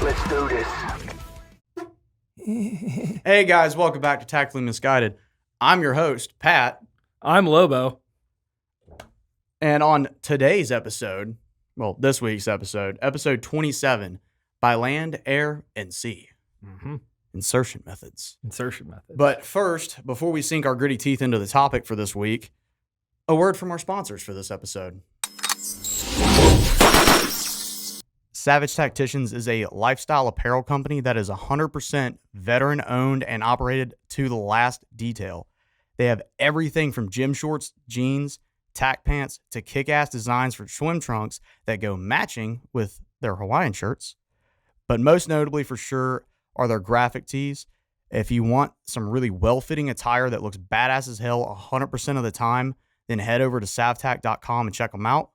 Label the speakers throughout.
Speaker 1: Let's do this.
Speaker 2: Hey guys, welcome back to Tactically Misguided. I'm your host, Pat.
Speaker 3: I'm Lobo.
Speaker 2: And on today's episode, well, this week's episode 27, By Land, Air, and Sea. Insertion methods. But first, before we sink our gritty teeth into the topic for this week, a word from our sponsors for this episode. Savage Tacticians is a lifestyle apparel company that is 100% veteran-owned and operated to the last detail. They have everything from gym shorts, jeans, tack pants, to kick-ass designs for swim trunks that go matching with their Hawaiian shirts. But most notably for sure are their graphic tees. If you want some really well-fitting attire that looks badass as hell 100% of the time, then head over to savtac.com and check them out.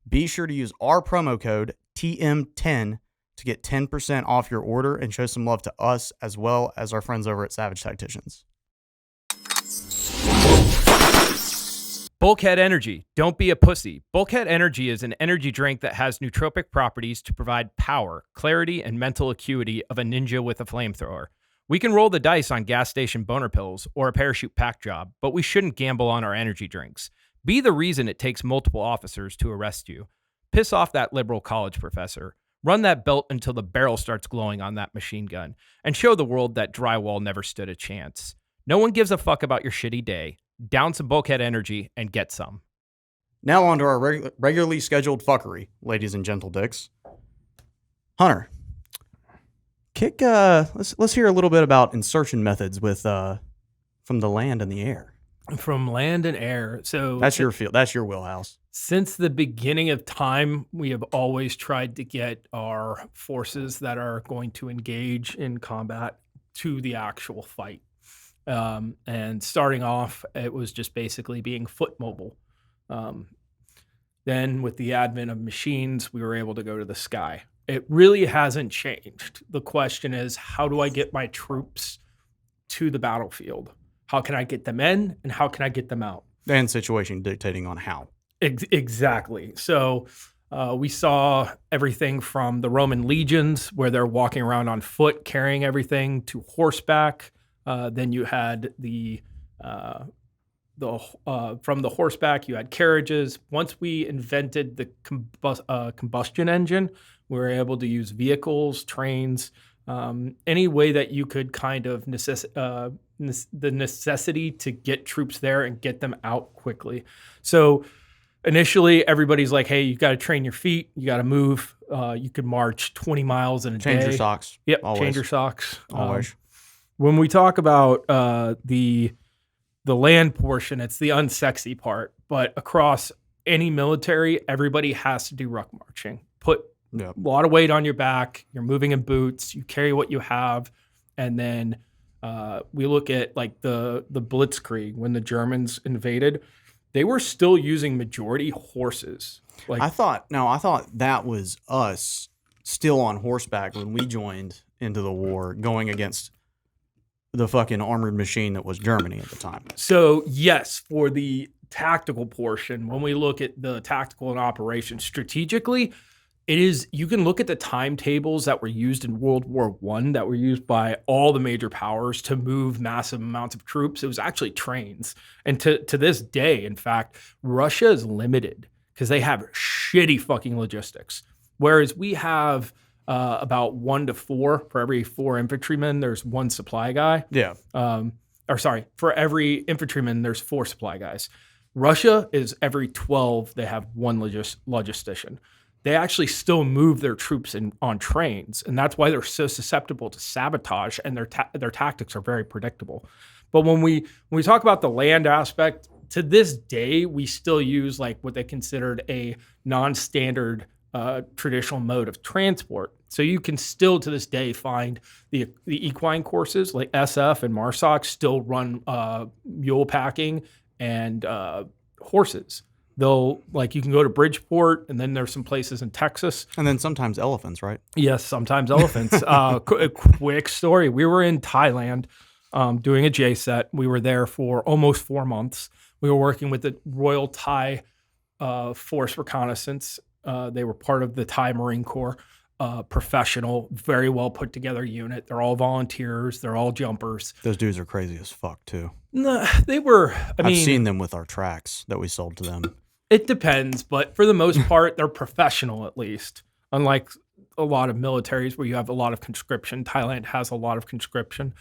Speaker 2: Be sure to use our promo code TM10 to get 10% off your order and show some love to us as well as our friends over at Savage Tacticians.
Speaker 3: Bulkhead Energy. Don't be a pussy. Bulkhead Energy is an energy drink that has nootropic properties to provide power, clarity, and mental acuity of a ninja with a flamethrower. We can roll the dice on gas station boner pills or a parachute pack job, but we shouldn't gamble on our energy drinks. Be the reason it takes multiple officers to arrest you. Piss off that liberal college professor. Run that belt until the barrel starts glowing on that machine gun. And show the world that drywall never stood a chance. No one gives a fuck about your shitty day. Down some Bulkhead Energy and get some.
Speaker 2: Now on to our regularly scheduled fuckery, ladies and gentle dicks. Hunter, let's hear a little bit about insertion methods with from the land and the air.
Speaker 3: From land and air. So
Speaker 2: that's your field. That's your wheelhouse.
Speaker 3: Since the beginning of time, we have always tried to get our forces that are going to engage in combat to the actual fight. And starting off, it was just basically being foot mobile. Then with the advent of machines, we were able to go to the sky. It really hasn't changed. The question is, how do I get my troops to the battlefield? How can I get them in and how can I get them out?
Speaker 2: And situation dictating on how.
Speaker 3: Exactly. So we saw everything from the Roman legions where they're walking around on foot carrying everything to horseback. Then you had from the horseback, you had carriages. Once we invented the combustion engine, we were able to use vehicles, trains, any way that you could kind of the necessity to get troops there and get them out quickly. So initially, everybody's like, hey, you got to train your feet. You got to move. You could march 20 miles in a day.
Speaker 2: Change your socks.
Speaker 3: Yep,
Speaker 2: always.
Speaker 3: Change your socks.
Speaker 2: Always.
Speaker 3: When we talk about the land portion, it's the unsexy part. But across any military, everybody has to do ruck marching. Put a lot of weight on your back. You're moving in boots. You carry what you have. And then we look at like the Blitzkrieg when the Germans invaded. They were still using majority horses. Like
Speaker 2: I thought that was us still on horseback when we joined into the war, going against the fucking armored machine that was Germany at the time.
Speaker 3: So yes, for the tactical portion, when we look at the tactical and operations strategically, it is, you can look at the timetables that were used in World War I that were used by all the major powers to move massive amounts of troops. It was actually trains. And to this day, in fact, Russia is limited because they have shitty fucking logistics. Whereas we have about 1 to 4 for every 4 infantrymen, there's 1 supply guy.
Speaker 2: Yeah.
Speaker 3: For every infantryman, there's 4 supply guys. Russia is every 12, they have 1 logistician. They actually still move their troops on trains, and that's why they're so susceptible to sabotage, and their tactics are very predictable. But when we talk about the land aspect, to this day, we still use like what they considered a non-standard traditional mode of transport. So you can still, to this day, find the equine courses like SF and MARSOC still run mule packing and horses. They'll, like, you can go to Bridgeport, and then there's some places in Texas.
Speaker 2: And then sometimes elephants, right?
Speaker 3: Yes, sometimes elephants. A quick story. We were in Thailand doing a JSET. We were there for almost 4 months. We were working with the Royal Thai Force Reconnaissance. They were part of the Thai Marine Corps. professional, very well put together unit. They're all volunteers. They're all jumpers.
Speaker 2: Those dudes are crazy as fuck too.
Speaker 3: No, they were.
Speaker 2: I've seen them with our tracks that we sold to them.
Speaker 3: It depends, but for the most part, they're professional at least. Unlike a lot of militaries where you have a lot of conscription, Thailand has a lot of conscription.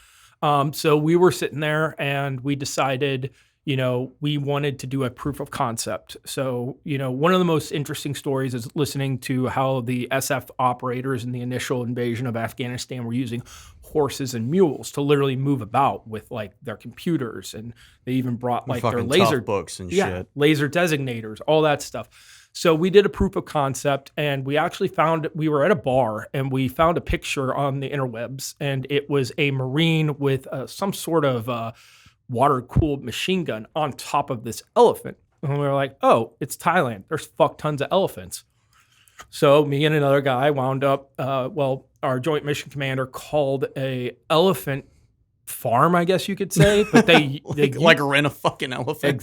Speaker 3: So we were sitting there and we decided, we wanted to do a proof of concept. So, one of the most interesting stories is listening to how the SF operators in the initial invasion of Afghanistan were using horses and mules to literally move about with like their computers, and they even brought like their laser
Speaker 2: books and shit,
Speaker 3: laser designators, all that stuff. So we did a proof of concept, and we actually we were at a bar and we found a picture on the interwebs, and it was a Marine with some sort of water-cooled machine gun on top of this elephant. And we were like, oh, it's Thailand. There's fuck tons of elephants. So me and another guy wound up, our joint mission commander called a elephant farm, I guess you could say, but they
Speaker 2: like rent a fucking elephant.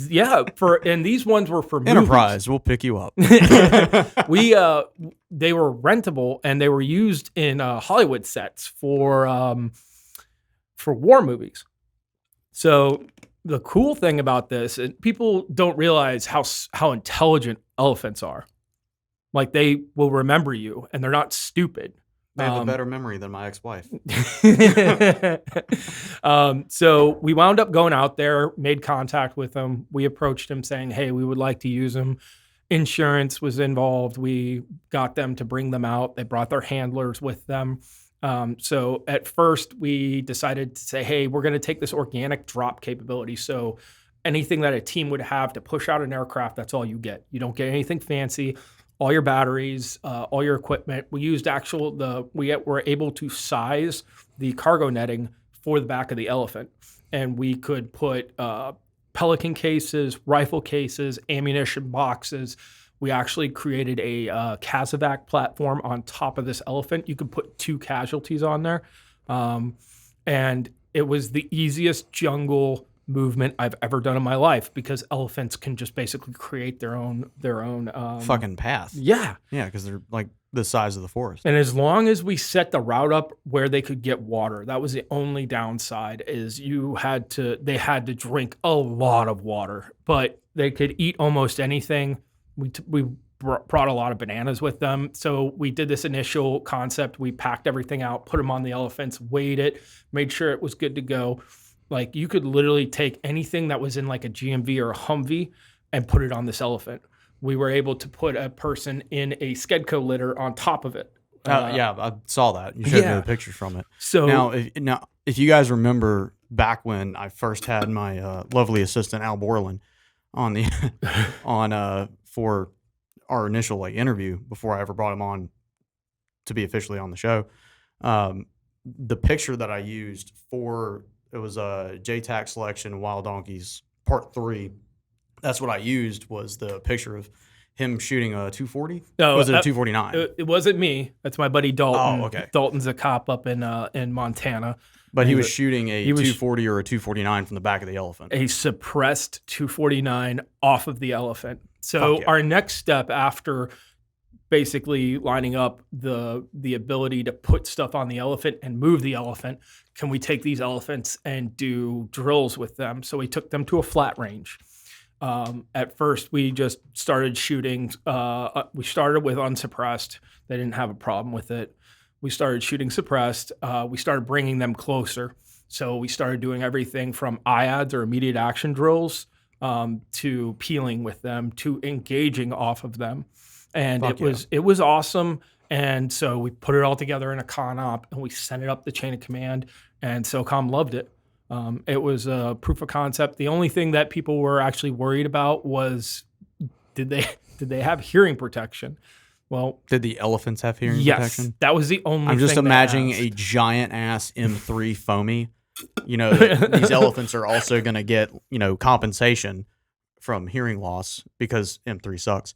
Speaker 3: And these ones were for
Speaker 2: Enterprise. We'll pick you up.
Speaker 3: They were rentable and they were used in Hollywood sets for war movies. So the cool thing about this, and people don't realize how intelligent elephants are. Like they will remember you, and they're not stupid.
Speaker 2: They have a better memory than my ex-wife.
Speaker 3: So we wound up going out there, made contact with them. We approached them saying, hey, we would like to use them. Insurance was involved. We got them to bring them out. They brought their handlers with them. So at first we decided to say, hey, we're going to take this organic drop capability. So anything that a team would have to push out an aircraft, that's all you get. You don't get anything fancy. All your batteries, all your equipment. We used we were able to size the cargo netting for the back of the elephant. And we could put Pelican cases, rifle cases, ammunition boxes. We actually created a Casevac platform on top of this elephant. You could put 2 casualties on there. And it was the easiest jungle movement I've ever done in my life, because elephants can just basically create their own
Speaker 2: fucking path.
Speaker 3: Yeah,
Speaker 2: because they're like the size of the forest.
Speaker 3: And as long as we set the route up where they could get water, that was the only downside. Is they had to drink a lot of water, but they could eat almost anything. We brought a lot of bananas with them. So we did this initial concept. We packed everything out, put them on the elephants, weighed it, made sure it was good to go. Like you could literally take anything that was in like a GMV or a Humvee and put it on this elephant. We were able to put a person in a Skedco litter on top of it.
Speaker 2: I saw that. You showed me the pictures from it.
Speaker 3: So
Speaker 2: now, if you guys remember back when I first had my lovely assistant Al Borland on the for our initial interview before I ever brought him on to be officially on the show, the picture that I used it was a JTAC selection Wild Donkeys Part 3. That's what I used, was the picture of him shooting a 240.
Speaker 3: No,
Speaker 2: was it a 249?
Speaker 3: It wasn't me. That's my buddy Dalton.
Speaker 2: Oh, okay.
Speaker 3: Dalton's a cop up in Montana.
Speaker 2: But he was shooting a 240 or a 249 from the back of the elephant.
Speaker 3: A suppressed 249 off of the elephant. So our next step after basically lining up the ability to put stuff on the elephant and move the elephant, can we take these elephants and do drills with them? So we took them to a flat range. At first, we just started shooting. We started with unsuppressed. They didn't have a problem with it. We started shooting suppressed. We started bringing them closer. So we started doing everything from IADs or immediate action drills to peeling with them, to engaging off of them. And it was awesome. And so we put it all together in a con op and we sent it up the chain of command, and SOCOM loved it. It was a proof of concept. The only thing that people were actually worried about was, did they have hearing protection? Well,
Speaker 2: did the elephants have hearing protection?
Speaker 3: Yes, that was the only thing.
Speaker 2: I'm just imagining a giant ass M3 foamy. These elephants are also going to get, compensation from hearing loss because M3 sucks.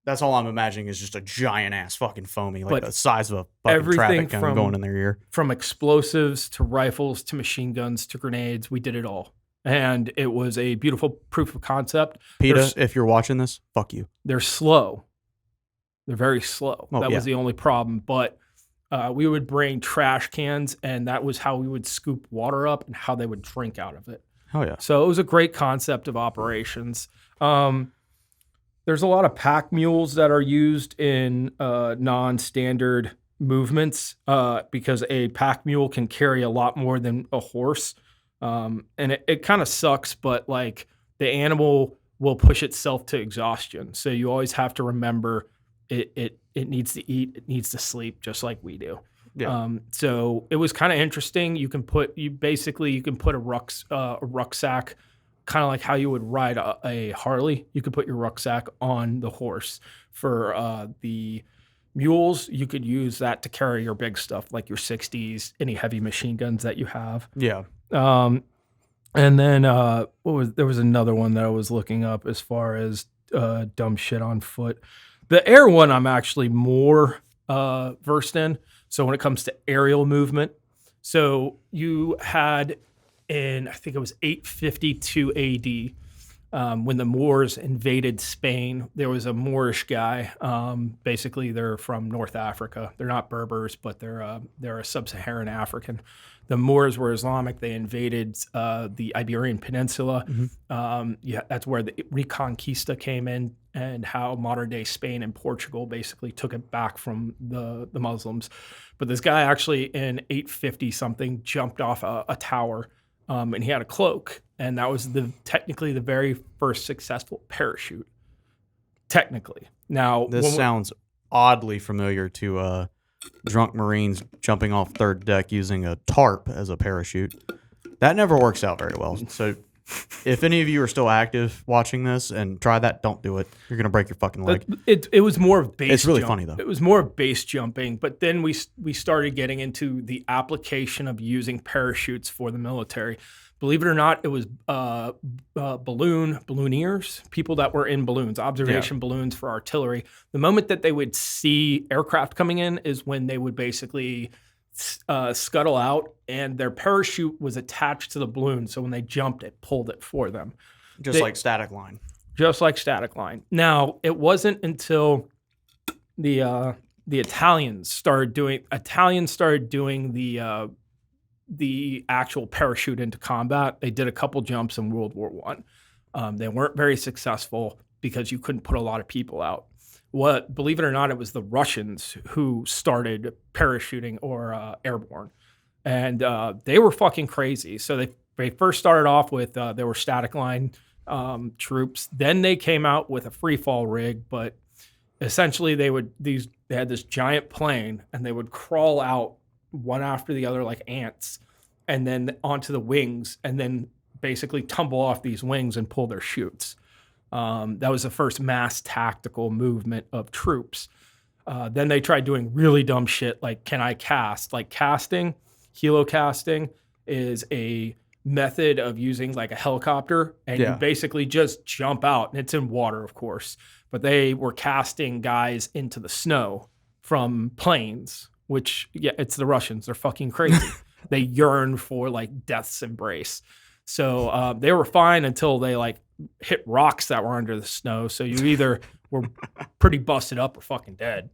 Speaker 2: That's all I'm imagining, is just a giant ass fucking foamy, like the size of a fucking traffic cone going in their ear.
Speaker 3: From explosives to rifles to machine guns to grenades, we did it all. And it was a beautiful proof of concept.
Speaker 2: PETA, if you're watching this, fuck you.
Speaker 3: They're slow. They're very slow.
Speaker 2: Oh,
Speaker 3: That
Speaker 2: yeah.
Speaker 3: was the only problem. But we would bring trash cans, and that was how we would scoop water up and how they would drink out of it.
Speaker 2: Oh yeah.
Speaker 3: So it was a great concept of operations. There's a lot of pack mules that are used in non-standard movements because a pack mule can carry a lot more than a horse. And it kind of sucks, but like the animal will push itself to exhaustion. So you always have to remember it needs to eat, it needs to sleep, just like we do.
Speaker 2: Yeah.
Speaker 3: So it was kind of interesting. You can put a rucksack, kind of like how you would ride a Harley. You could put your rucksack on the horse. For the mules, you could use that to carry your big stuff, like your 60s, any heavy machine guns that you have.
Speaker 2: Yeah.
Speaker 3: And then there was another one that I was looking up as far as dumb shit on foot. The air one I'm actually more versed in. So when it comes to aerial movement, so you had in, I think it was 852 AD, when the Moors invaded Spain, there was a Moorish guy. Basically, they're from North Africa. They're not Berbers, but they're a sub-Saharan African. The Moors were Islamic. They invaded the Iberian Peninsula. That's where the Reconquista came in, and how modern-day Spain and Portugal basically took it back from the Muslims. But this guy actually in 850-something jumped off a tower, and he had a cloak. And that was technically the very first successful parachute. Technically. Now,
Speaker 2: This sounds oddly familiar to drunk Marines jumping off third deck using a tarp as a parachute. That never works out very well. So if any of you are still active watching this and try that, don't do it. You're going to break your fucking leg.
Speaker 3: It was more of base.
Speaker 2: It's really
Speaker 3: jump.
Speaker 2: funny, though.
Speaker 3: It was more of base jumping, but then we started getting into the application of using parachutes for the military. Believe it or not, it was ballooneers, people that were in balloons, observation balloons for artillery. The moment that they would see aircraft coming in is when they would basically scuttle out, and their parachute was attached to the balloon. So when they jumped, it pulled it for them.
Speaker 2: Just like static line.
Speaker 3: Just like static line. Now, it wasn't until the Italians started doing the actual parachute into combat. They did a couple jumps in World War I. They weren't very successful because you couldn't put a lot of people out. Believe it or not, it was the Russians who started parachuting or airborne. And they were fucking crazy. So they first started off with, they were static line troops. Then they came out with a free fall rig, but essentially they had this giant plane, and they would crawl out one after the other like ants, and then onto the wings, and then basically tumble off these wings and pull their chutes. That was the first mass tactical movement of troops. Then they tried doing really dumb shit like, can I cast? Like casting, helocasting is a method of using like a helicopter, and you basically just jump out, and it's in water, of course. But they were casting guys into the snow from planes, which, it's the Russians. They're fucking crazy. They yearn for like death's embrace. So they were fine until they like hit rocks that were under the snow. So you either were pretty busted up or fucking dead.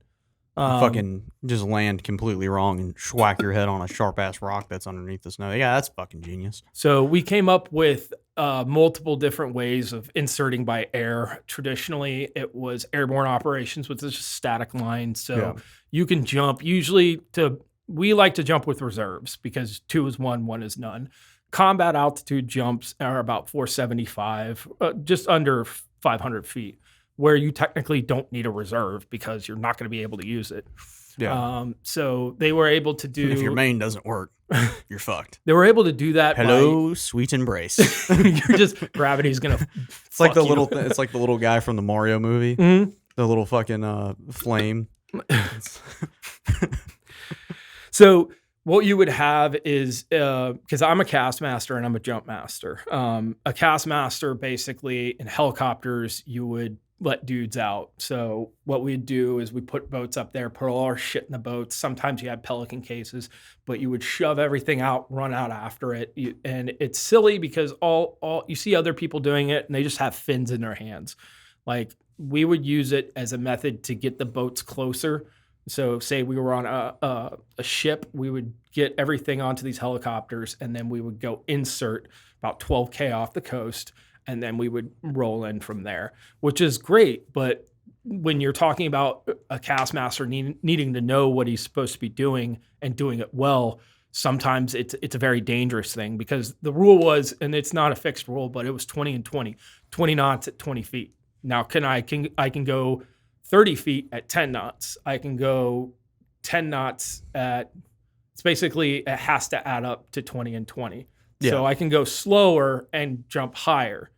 Speaker 2: Fucking just land completely wrong and schwack your head on a sharp ass rock that's underneath the snow. Yeah, that's fucking genius.
Speaker 3: So we came up with multiple different ways of inserting by air. Traditionally, it was airborne operations, which is just static line. So you can jump. We like to jump with reserves because 2 is 1, 1 is none. Combat altitude jumps are about 475, just under 500 feet, where you technically don't need a reserve because you're not going to be able to use it.
Speaker 2: Yeah.
Speaker 3: So they were able to do.
Speaker 2: If your main doesn't work, you're fucked.
Speaker 3: They were able to do that.
Speaker 2: Hello, sweet embrace.
Speaker 3: You're just gravity's gonna.
Speaker 2: It's like the little. It's like the little guy from the Mario movie.
Speaker 3: Mm-hmm.
Speaker 2: The little fucking flame.
Speaker 3: So what you would have is, because I'm a cast master and I'm a jump master. A cast master, basically, in helicopters, you would let dudes out. So what we'd do is we put boats up there, put all our shit in the boats. Sometimes you had Pelican cases, but you would shove everything out, run out after it. And it's silly because all you see other people doing it, and they just have fins in their hands. Like, we would use it as a method to get the boats closer. So say we were on a ship, we would get everything onto these helicopters, and then we would go insert about 12K off the coast, and then we would roll in from there, which is great. But when you're talking about a cast master needing to know what he's supposed to be doing and doing it well, sometimes it's a very dangerous thing, because the rule was, and it's not a fixed rule, but it was 20 and 20 knots at 20 feet. Now I can go 30 feet at 10 knots. I can go 10 knots it's basically, it has to add up to 20 and 20.
Speaker 2: Yeah.
Speaker 3: So I can go slower and jump higher.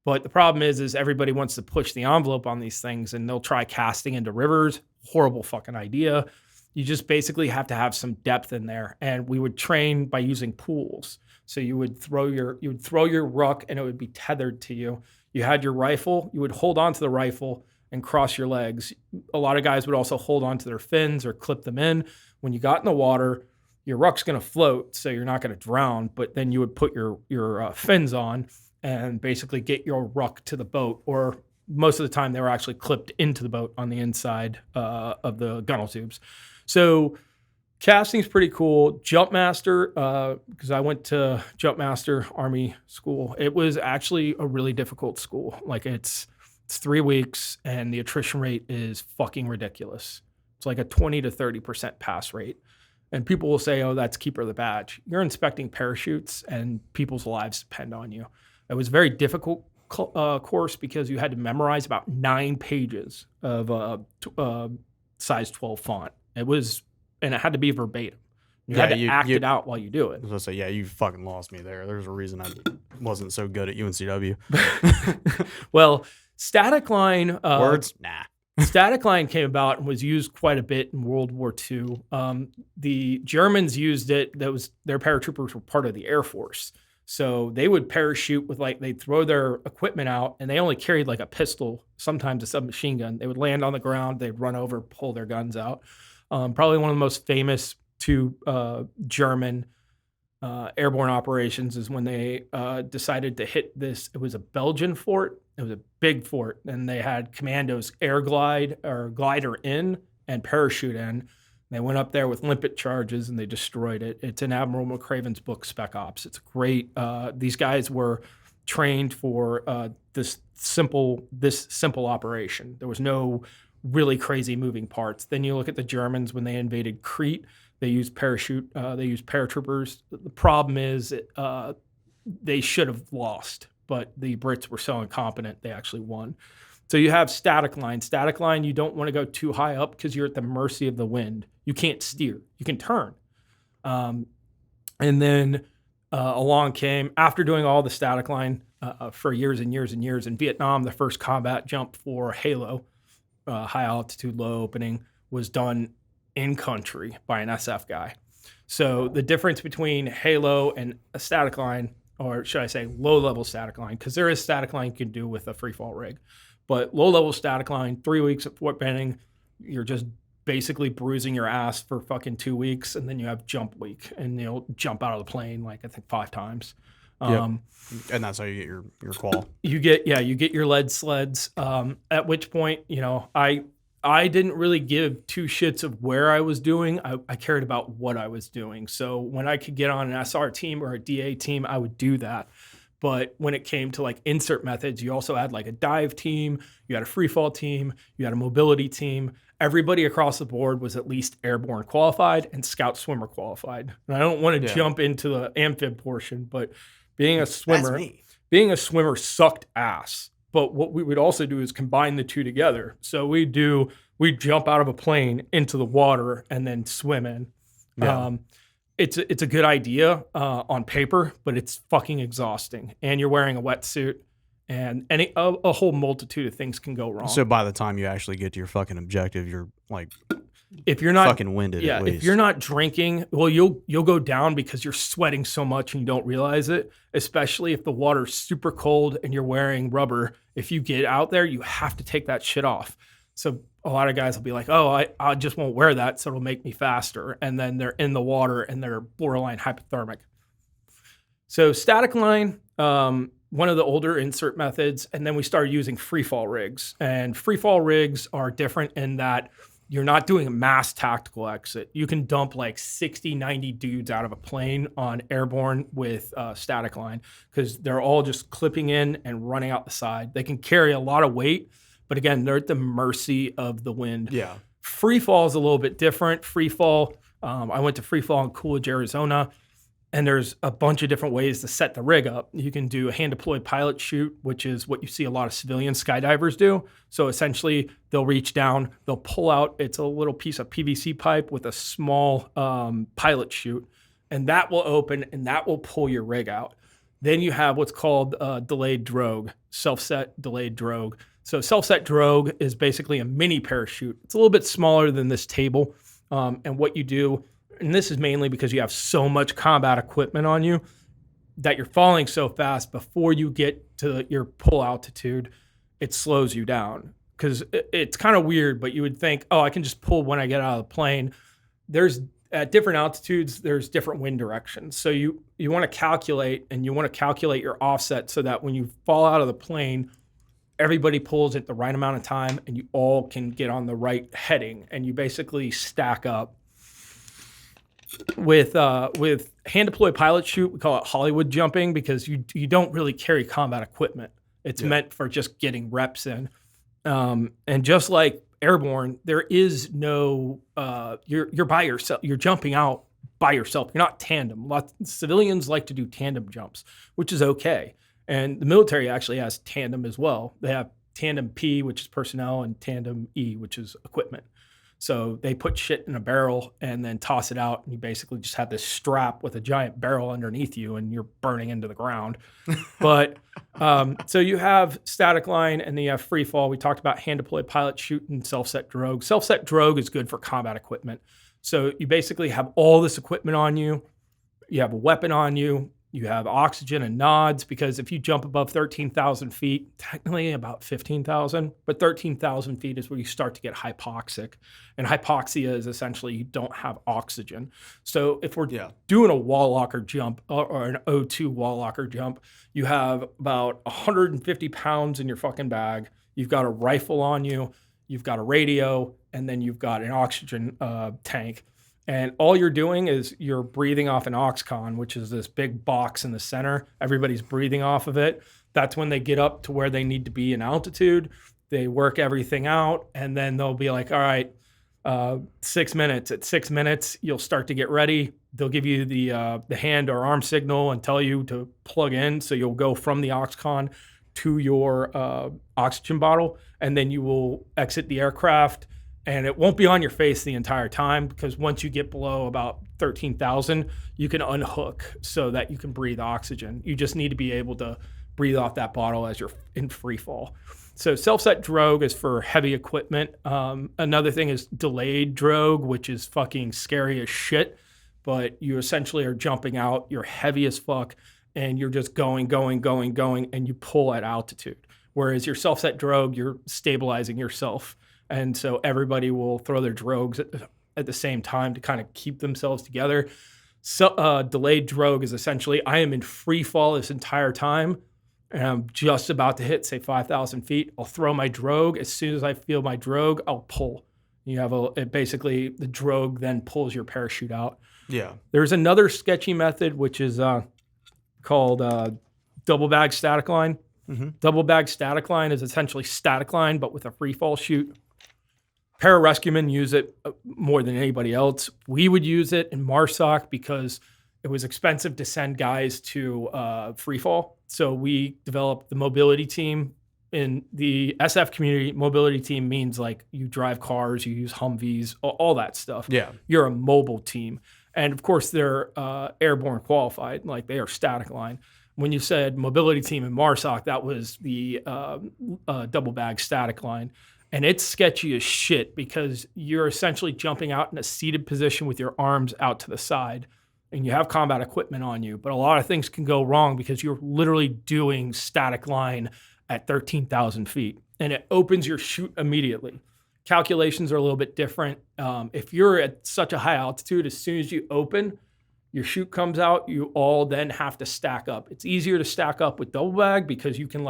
Speaker 3: But the problem is everybody wants to push the envelope on these things, and they'll try casting into rivers. Horrible fucking idea. You just basically have to have some depth in there. And we would train by using pools. So you would throw your ruck, and it would be tethered to you. You had your rifle, you would hold on to the rifle and cross your legs. A lot of guys would also hold on to their fins or clip them in. When you got in the water, your ruck's going to float, so you're not going to drown, but then you would put your fins on and basically get your ruck to the boat, or most of the time they were actually clipped into the boat on the inside of the gunnel tubes. So casting's pretty cool. Jumpmaster, because I went to Jumpmaster Army school, it was actually a really difficult school. Like it's 3 weeks, and the attrition rate is fucking ridiculous. It's like a 20 to 30% pass rate. And people will say, oh, that's keeper of the badge. You're inspecting parachutes, and people's lives depend on you. It was a very difficult course, because you had to memorize about 9 pages of size 12 font. And it had to be verbatim. You had to act it out while you do it.
Speaker 2: I was going to say, yeah, you fucking lost me there. There's a reason I wasn't so good at UNCW.
Speaker 3: Well, static line.
Speaker 2: Words? Nah.
Speaker 3: Static line came about and was used quite a bit in World War II. The Germans used it. Their paratroopers were part of the Air Force. So they would parachute with, they'd throw their equipment out, and they only carried like a pistol, sometimes a submachine gun. They would land on the ground, they'd run over, pull their guns out. Probably one of the most famous two German airborne operations is when they decided to hit this. It was a Belgian fort. It was a big fort, and they had commandos glider in and parachute in. They went up there with limpet charges, and they destroyed it. It's in Admiral McCraven's book, Spec Ops. It's great. These guys were trained for this simple operation. There was no really crazy moving parts. Then you look at the Germans when they invaded Crete. They used paratroopers. The problem is they should have lost, but the Brits were so incompetent, they actually won. So you have static line. Static line, you don't want to go too high up because you're at the mercy of the wind. You can't steer. You can turn. And then along came, after doing all the static line for years and years and years, in Vietnam, the first combat jump for Halo, high altitude, low opening, was done in country by an SF guy. So the difference between Halo and a static line, or should I say low level static line, because there is static line you can do with a free fall rig, but low level static line, 3 weeks at Fort Benning, you're just basically bruising your ass for fucking 2 weeks, and then you have jump week, and you'll jump out of the plane I think 5 times.
Speaker 2: And that's how you get your qual.
Speaker 3: You get your lead sleds. At which point, I didn't really give 2 shits of where I was doing. I cared about what I was doing. So when I could get on an SR team or a DA team, I would do that. But when it came to insert methods, you also had a dive team, you had a free fall team, you had a mobility team. Everybody across the board was at least airborne qualified and scout swimmer qualified. And I don't want to jump into the amphib portion, but being a swimmer sucked ass. But what we would also do is combine the two together. So we'd jump out of a plane into the water and then swim in. Yeah. It's a good idea on paper, but it's fucking exhausting. And you're wearing a wetsuit, and a whole multitude of things can go wrong.
Speaker 2: So by the time you actually get to your fucking objective, you're
Speaker 3: if you're not
Speaker 2: fucking winded.
Speaker 3: Yeah,
Speaker 2: at least.
Speaker 3: If you're not drinking, well, you'll go down because you're sweating so much and you don't realize it. Especially if the water's super cold and you're wearing rubber. If you get out there, you have to take that shit off. So a lot of guys will be like, "Oh, I just won't wear that, so it'll make me faster." And then they're in the water and they're borderline hypothermic. So static line, one of the older insert methods, and then we started using free fall rigs. And free fall rigs are different in that you're not doing a mass tactical exit. You can dump like 60, 90 dudes out of a plane on airborne with static line because they're all just clipping in and running out the side. They can carry a lot of weight, but again, they're at the mercy of the wind.
Speaker 2: Yeah.
Speaker 3: Free fall is a little bit different. Free fall, I went to free fall in Coolidge, Arizona. And there's a bunch of different ways to set the rig up. You can do a hand-deployed pilot chute, which is what you see a lot of civilian skydivers do. So essentially, they'll reach down, they'll pull out, it's a little piece of PVC pipe with a small pilot chute, and that will open and that will pull your rig out. Then you have what's called delayed drogue, self-set delayed drogue. So self-set drogue is basically a mini parachute. It's a little bit smaller than this table. And what you do, and this is mainly because you have so much combat equipment on you that you're falling so fast before you get to your pull altitude, it slows you down. Because it's kind of weird, but you would think, oh, I can just pull when I get out of the plane. At different altitudes, there's different wind directions. So you want to calculate, and you want to calculate your offset so that when you fall out of the plane, everybody pulls at the right amount of time and you all can get on the right heading, and you basically stack up. With hand deployed pilot chute, we call it Hollywood jumping because you don't really carry combat equipment. It's meant for just getting reps in. And just like airborne, there is no you're by yourself. You're jumping out by yourself. You're not tandem. Civilians like to do tandem jumps, which is okay. And the military actually has tandem as well. They have tandem P, which is personnel, and tandem E, which is equipment. So they put shit in a barrel and then toss it out, and you basically just have this strap with a giant barrel underneath you, and you're burning into the ground. But so you have static line, and then you have free fall. We talked about hand deployed pilot chute and self-set drogue. Self-set drogue is good for combat equipment. So you basically have all this equipment on you. You have a weapon on you. You have oxygen and nods, because if you jump above 13,000 feet, technically about 15,000, but 13,000 feet is where you start to get hypoxic. And hypoxia is essentially you don't have oxygen. So if we're doing a wall locker jump or an O2 wall locker jump, you have about 150 pounds in your fucking bag. You've got a rifle on you. You've got a radio, and then you've got an oxygen tank. And all you're doing is you're breathing off an oxcon, which is this big box in the center. Everybody's breathing off of it. That's when they get up to where they need to be in altitude. They work everything out, and then they'll be like, all right, 6 minutes. At 6 minutes, you'll start to get ready. They'll give you the hand or arm signal and tell you to plug in. So you'll go from the oxcon to your oxygen bottle, and then you will exit the aircraft. And it won't be on your face the entire time, because once you get below about 13,000, you can unhook so that you can breathe oxygen. You just need to be able to breathe off that bottle as you're in free fall. So self-set drogue is for heavy equipment. Another thing is delayed drogue, which is fucking scary as shit, but you essentially are jumping out, you're heavy as fuck, and you're just going, and you pull at altitude. Whereas your self-set drogue, you're stabilizing yourself. And so everybody will throw their drogues at the same time to kind of keep themselves together. So delayed drogue is essentially, I am in free fall this entire time, and I'm just about to hit, say, 5,000 feet. I'll throw my drogue. As soon as I feel my drogue, I'll pull. You have basically the drogue then pulls your parachute out.
Speaker 2: Yeah.
Speaker 3: There's another sketchy method, which is called double bag static line. Mm-hmm. Double bag static line is essentially static line, but with a free fall chute. Pararescuemen use it more than anybody else. We would use it in MARSOC because it was expensive to send guys to free fall. So we developed the mobility team. In the SF community, mobility team means like you drive cars, you use Humvees, all that stuff.
Speaker 2: Yeah.
Speaker 3: You're a mobile team. And of course, they're airborne qualified, like they are static line. When you said mobility team in MARSOC, that was the double bag static line. And it's sketchy as shit because you're essentially jumping out in a seated position with your arms out to the side, and you have combat equipment on you. But a lot of things can go wrong because you're literally doing static line at 13,000 feet, and it opens your chute immediately. Calculations are a little bit different. If you're at such a high altitude, as soon as you open, Your chute comes out, you all then have to stack up. It's easier to stack up with double bag because you can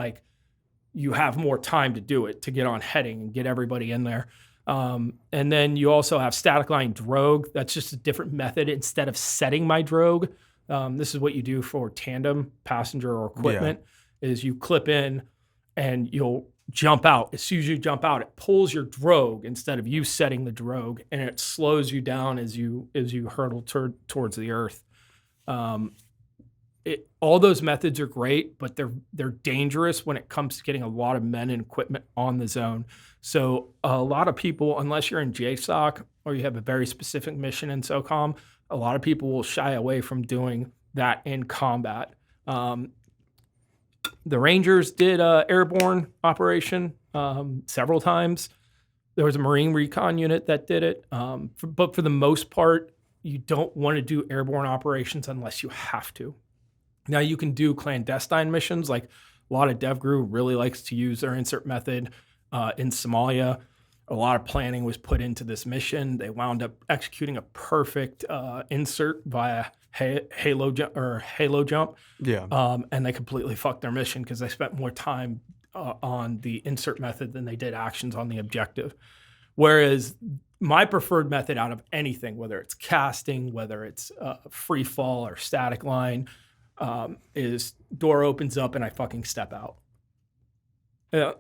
Speaker 3: you have more time to do it, to get on heading and get everybody in there. And then you also have static line drogue. That's just a different method. Instead of setting my drogue, this is what you do for tandem passenger or equipment, is you clip in and you'll jump out. As soon as you jump out, it pulls your drogue instead of you setting the drogue, and it slows you down as you hurtle towards the earth. All those methods are great, but they're dangerous when it comes to getting a lot of men and equipment on the zone. So a lot of people, unless you're in JSOC or you have a very specific mission in SOCOM, a lot of people will shy away from doing that in combat. The Rangers did an airborne operation several times. There was a Marine recon unit that did it. But for the most part, you don't want to do airborne operations unless you have to. Now, you can do clandestine missions. Like a lot of DevGru really likes to use their insert method in Somalia. A lot of planning was put into this mission. They wound up executing a perfect insert via halo jump.
Speaker 2: Yeah.
Speaker 3: And they completely fucked their mission because they spent more time on the insert method than they did actions on the objective. Whereas my preferred method out of anything, whether it's casting, whether it's free fall or static line, is door opens up and I fucking step out.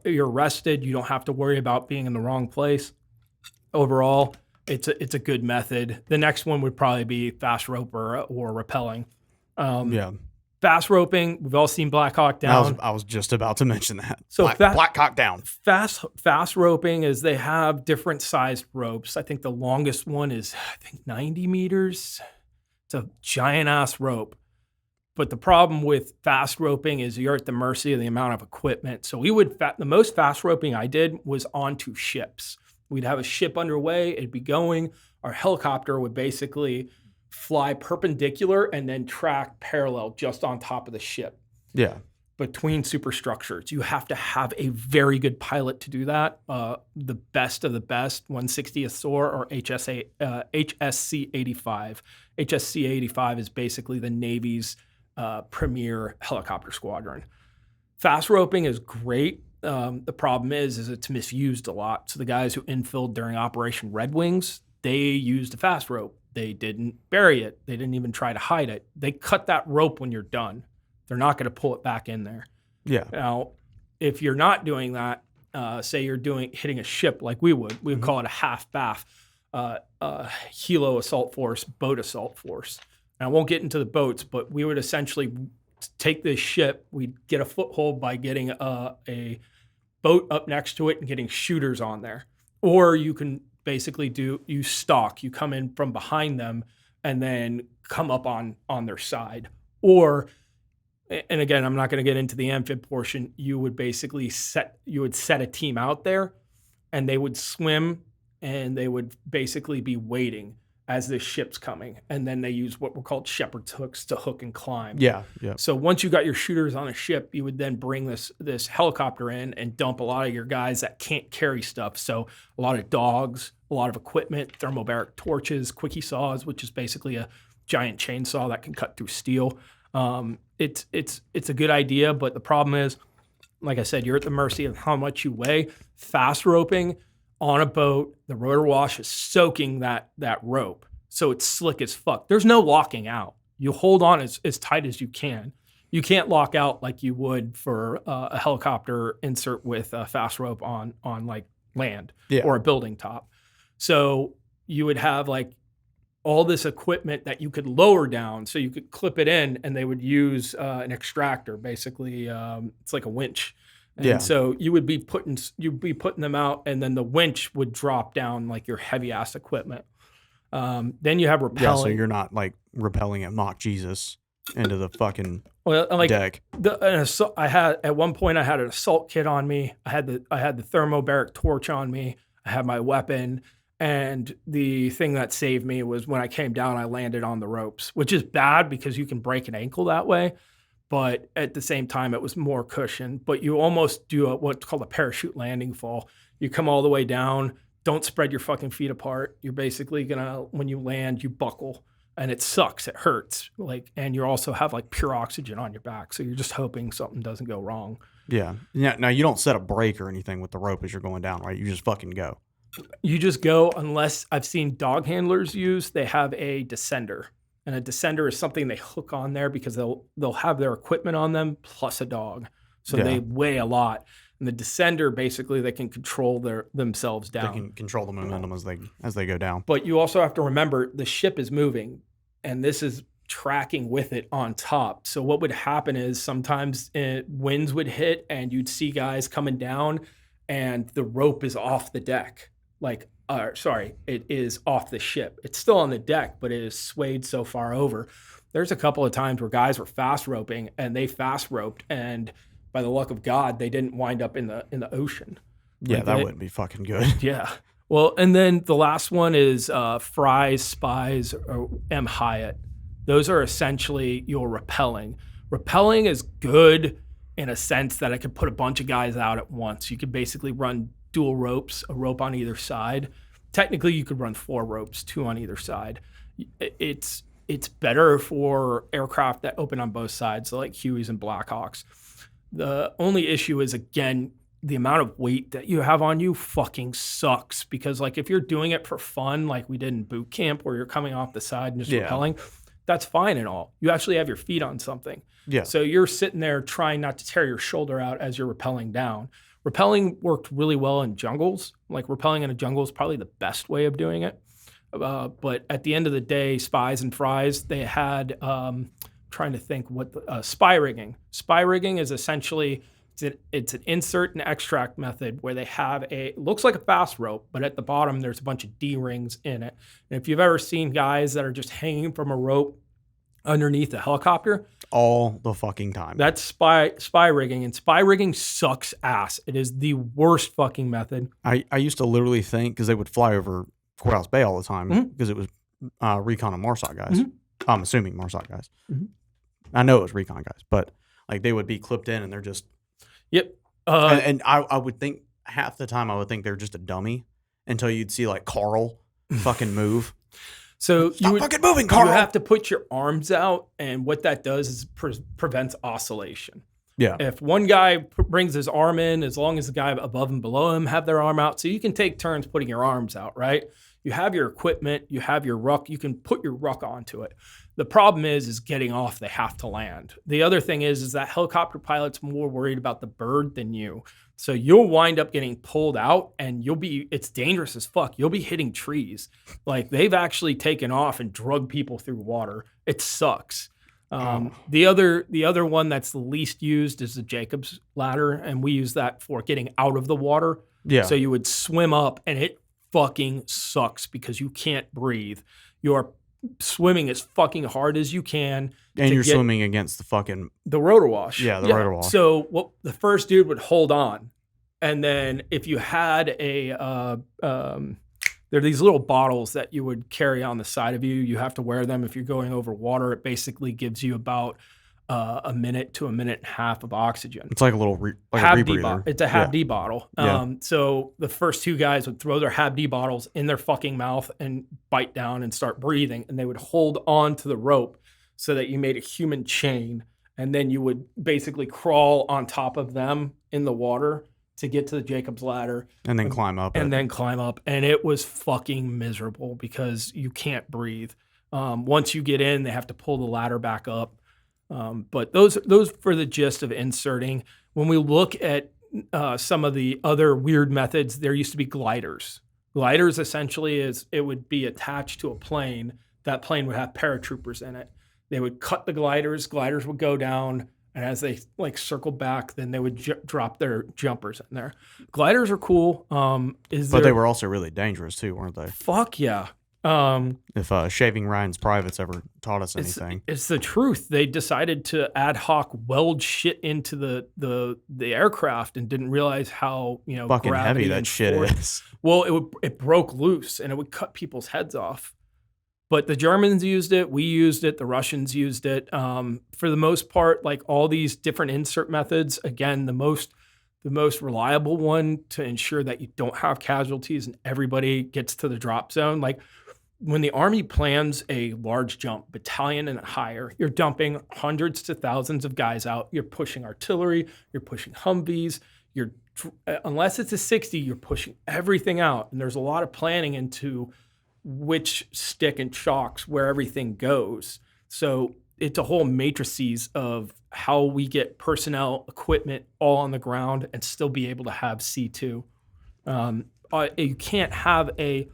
Speaker 3: You're rested. You don't have to worry about being in the wrong place. Overall, it's a good method. The next one would probably be fast rope or rappelling. Fast roping, we've all seen Black Hawk Down.
Speaker 2: I was just about to mention that.
Speaker 3: So
Speaker 2: Black Hawk Down.
Speaker 3: Fast roping is they have different sized ropes. I think the longest one is 90 meters. It's a giant ass rope. But the problem with fast roping is you're at the mercy of the amount of equipment. So the most fast roping I did was onto ships. We'd have a ship underway, it'd be going. Our helicopter would basically fly perpendicular and then track parallel just on top of the ship.
Speaker 2: Yeah.
Speaker 3: Between superstructures. You have to have a very good pilot to do that. The best of the best, 160th SOAR or HSC-85. HSC-85 is basically the Navy's premier helicopter squadron. Fast roping is great. The problem is it's misused a lot. So the guys who infilled during Operation Red Wings, they used a fast rope. They didn't bury it. They didn't even try to hide it. They cut that rope when you're done. They're not going to pull it back in there.
Speaker 2: Yeah.
Speaker 3: Now, if you're not doing that, say you're hitting a ship like we would call it a half BAF, helo assault force, boat assault force. And I won't get into the boats, but we would essentially take this ship. We'd get a foothold by getting a boat up next to it and getting shooters on there. Or you can basically you stalk. You come in from behind them and then come up on their side. Or, and again, I'm not going to get into the amphib portion. You would basically set a team out there and they would swim and they would basically be waiting as the ship's coming. And then they use what were called shepherd's hooks to hook and climb.
Speaker 2: Yeah.
Speaker 3: So once you got your shooters on a ship, you would then bring this helicopter in and dump a lot of your guys that can't carry stuff. So a lot of dogs, a lot of equipment, thermobaric torches, quickie saws, which is basically a giant chainsaw that can cut through steel. It's a good idea, but the problem is, like I said, you're at the mercy of how much you weigh. Fast roping on a boat, the rotor wash is soaking that rope. So it's slick as fuck. There's no locking out. You hold on as tight as you can. You can't lock out like you would for a helicopter insert with a fast rope on like land or a building top. So you would have like all this equipment that you could lower down so you could clip it in, and they would use an extractor. Basically, it's like a winch. And so you'd be putting them out, and then the winch would drop down like your heavy ass equipment. Then you have rappelling.
Speaker 2: Yeah, so you're not like rappelling at Mock Jesus into the fucking deck.
Speaker 3: At one point I had an assault kit on me. I had the thermobaric torch on me. I had my weapon, and the thing that saved me was when I came down, I landed on the ropes, which is bad because you can break an ankle that way. But at the same time, it was more cushion. But you almost do what's called a parachute landing fall. You come all the way down. Don't spread your fucking feet apart. You're basically when you land, you buckle. and it sucks. It hurts. And you also have like pure oxygen on your back. So you're just hoping something doesn't go wrong.
Speaker 2: Yeah. Now you don't set a brake or anything with the rope as you're going down, right? You just fucking go.
Speaker 3: You just go, unless I've seen dog handlers use, they have a descender. And a descender is something they hook on there because they'll have their equipment on them plus a dog. So they weigh a lot. And the descender, basically, they can control themselves down.
Speaker 2: They can control the momentum as they go down.
Speaker 3: But you also have to remember the ship is moving, and this is tracking with it on top. So what would happen is sometimes winds would hit, and you'd see guys coming down, and the rope is off the deck. It is off the ship. It's still on the deck, but it is swayed so far over. There's a couple of times where guys were fast roping, and they fast roped, and by the luck of God, they didn't wind up in the ocean.
Speaker 2: Yeah, that wouldn't be fucking good.
Speaker 3: Yeah. Well, and then the last one is Fry's, Spies, or M. Hyatt. Those are essentially your rappelling. Rappelling is good in a sense that I could put a bunch of guys out at once. You could basically run dual ropes, a rope on either side. Technically, you could run 4 ropes, 2 on either side. It's better for aircraft that open on both sides, so like Hueys and Blackhawks. The only issue is, again, the amount of weight that you have on you fucking sucks, because like if you're doing it for fun, like we did in boot camp where you're coming off the side and just rappelling, that's fine and all. You actually have your feet on something.
Speaker 2: Yeah.
Speaker 3: So you're sitting there trying not to tear your shoulder out as you're rappelling down. Rappelling worked really well in jungles. Like rappelling in a jungle is probably the best way of doing it. But at the end of the day, Spies and Fries, they had, trying to think what spy rigging. Spy rigging is essentially, it's an insert and extract method where they have looks like a fast rope, but at the bottom there's a bunch of D-rings in it. And if you've ever seen guys that are just hanging from a rope underneath a helicopter,
Speaker 2: all the fucking time,
Speaker 3: that's spy rigging, and spy rigging sucks ass. It is the worst fucking method.
Speaker 2: I used to literally think, because they would fly over Courthouse Bay all the time, because it was recon and MARSOC guys. I'm assuming MARSOC guys. I know it was recon guys, but like they would be clipped in and they're just
Speaker 3: Yep.
Speaker 2: And I would think half the time I would think they're just a dummy until you'd see like Carl fucking move.
Speaker 3: So
Speaker 2: Stop fucking moving, Carl.
Speaker 3: You have to put your arms out, and what that does is prevents oscillation.
Speaker 2: Yeah.
Speaker 3: If one guy brings his arm in, as long as the guy above and below him have their arm out, so you can take turns putting your arms out, right? You have your equipment, you have your ruck, you can put your ruck onto it. The problem is getting off, they have to land. The other thing is that helicopter pilot's more worried about the bird than you. So you'll wind up getting pulled out, and it's dangerous as fuck. You'll be hitting trees. Like they've actually taken off and drugged people through water. It sucks. The other one that's the least used is the Jacob's ladder, and we use that for getting out of the water.
Speaker 2: Yeah.
Speaker 3: So you would swim up, and it fucking sucks because you can't breathe. You're swimming as fucking hard as you can.
Speaker 2: And you're swimming against the
Speaker 3: rotor wash.
Speaker 2: Yeah, the rotor wash.
Speaker 3: So the first dude would hold on. And then if you had there are these little bottles that you would carry on the side of you. You have to wear them if you're going over water. It basically gives you about a minute to a minute and a half of oxygen.
Speaker 2: It's like a little a rebreather.
Speaker 3: It's a Hab D bottle. So the first 2 guys would throw their Hab D bottles in their fucking mouth and bite down and start breathing. And they would hold on to the rope so that you made a human chain. And then you would basically crawl on top of them in the water to get to the Jacob's ladder.
Speaker 2: And then climb up.
Speaker 3: And it was fucking miserable because you can't breathe. Once you get in, they have to pull the ladder back up. But those for the gist of inserting. When we look at some of the other weird methods, there used to be gliders. Gliders essentially it would be attached to a plane. That plane would have paratroopers in it. They would cut the gliders. Gliders would go down, and as they like circle back, then they would drop their jumpers in there. Gliders are cool.
Speaker 2: But they were also really dangerous too, weren't they?
Speaker 3: Fuck yeah.
Speaker 2: If Shaving Ryan's Privates ever taught us anything,
Speaker 3: it's the truth. They decided to ad hoc weld shit into the aircraft and didn't realize how
Speaker 2: fucking heavy that shit is.
Speaker 3: Well, it broke loose and it would cut people's heads off. But the Germans used it, we used it, the Russians used it. For the most part, like all these different insert methods, again, the most reliable one to ensure that you don't have casualties and everybody gets to the drop zone. Like when the Army plans a large jump, battalion and higher, you're dumping hundreds to thousands of guys out. You're pushing artillery, you're pushing Humvees, unless it's a 60, you're pushing everything out. And there's a lot of planning into which stick and chocks where everything goes. So it's a whole matrices of how we get personnel, equipment all on the ground and still be able to have C2. You can't have a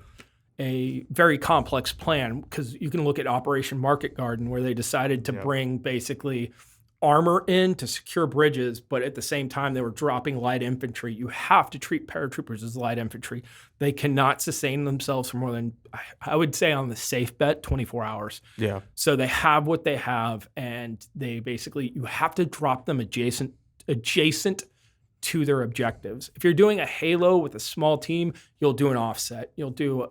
Speaker 3: very complex plan, because you can look at Operation Market Garden, where they decided to bring basically armor in to secure bridges, but at the same time they were dropping light infantry. You have to treat paratroopers as light infantry. They cannot sustain themselves for more than, I would say on the safe bet, 24 hours.
Speaker 2: Yeah.
Speaker 3: So they have what they have, and they basically, you have to drop them adjacent to their objectives. If you're doing a halo with a small team, you'll do an offset. You'll do,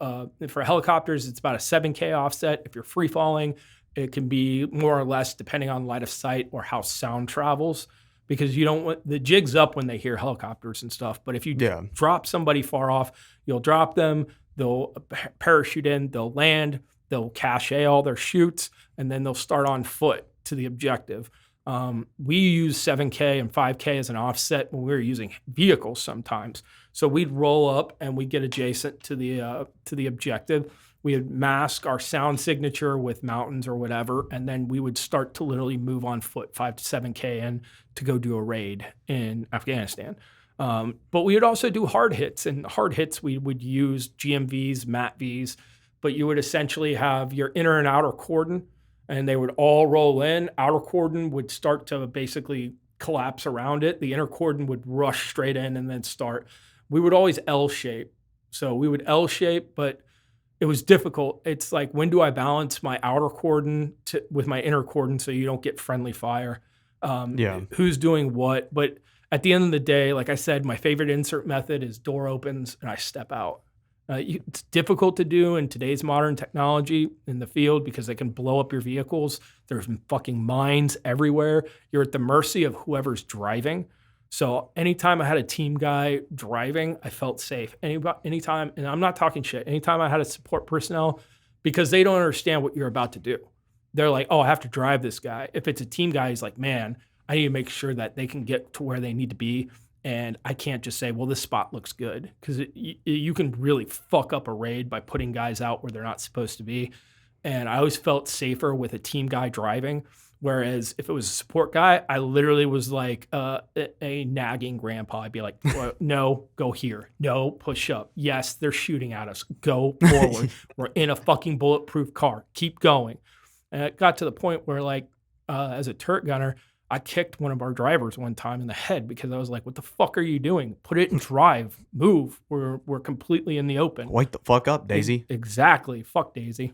Speaker 3: for helicopters, it's about a 7K offset. If you're free falling, it can be more or less depending on line of sight or how sound travels, because you don't want the jigs up when they hear helicopters and stuff. But if you drop somebody far off, you'll drop them, they'll parachute in, they'll land, they'll cache all their chutes, and then they'll start on foot to the objective. We use 7K and 5K as an offset when we were using vehicles sometimes. So we'd roll up and we'd get adjacent to the objective. We would mask our sound signature with mountains or whatever, and then we would start to literally move on foot 5 to 7K in to go do a raid in Afghanistan. But we would also do hard hits, and hard hits we would use GMVs, MATVs, but you would essentially have your inner and outer cordon, and they would all roll in. Outer cordon would start to basically collapse around it. The inner cordon would rush straight in and then start. We would always L-shape. So we would L-shape, but it was difficult. It's like, when do I balance my outer cordon with my inner cordon so you don't get friendly fire? Who's doing what? But at the end of the day, like I said, my favorite insert method is door opens and I step out. It's difficult to do in today's modern technology in the field because they can blow up your vehicles. There's fucking mines everywhere. You're at the mercy of whoever's driving. So anytime I had a team guy driving, I felt safe. Anytime, and I'm not talking shit, anytime I had a support personnel, because they don't understand what you're about to do. They're like, oh, I have to drive this guy. If it's a team guy, he's like, man, I need to make sure that they can get to where they need to be. And I can't just say, well, this spot looks good, because you can really fuck up a raid by putting guys out where they're not supposed to be. And I always felt safer with a team guy driving. Whereas if it was a support guy, I literally was like a nagging grandpa. I'd be like, well, no, go here. No, push up. Yes, they're shooting at us. Go forward. We're in a fucking bulletproof car. Keep going. And it got to the point where, like, as a turret gunner, I kicked one of our drivers one time in the head because I was like, what the fuck are you doing? Put it in drive. Move. We're completely in the open.
Speaker 2: Wake the fuck up, Daisy.
Speaker 3: Exactly. Fuck Daisy.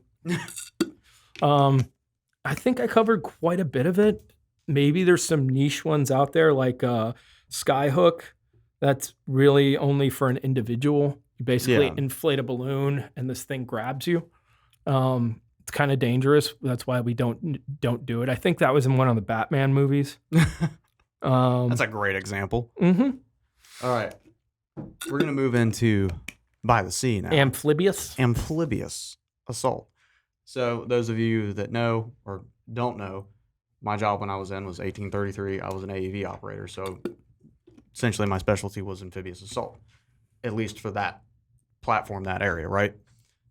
Speaker 3: I think I covered quite a bit of it. Maybe there's some niche ones out there like Skyhook. That's really only for an individual. You basically inflate a balloon and this thing grabs you. It's kind of dangerous. That's why we don't do it. I think that was in one of the Batman movies.
Speaker 2: That's a great example.
Speaker 3: Mm-hmm.
Speaker 2: All right. We're going to move into by the sea now.
Speaker 3: Amphibious
Speaker 2: assault. So those of you that know or don't know, my job when I was in was 1833. I was an AEV operator. So essentially my specialty was amphibious assault, at least for that platform, that area, right?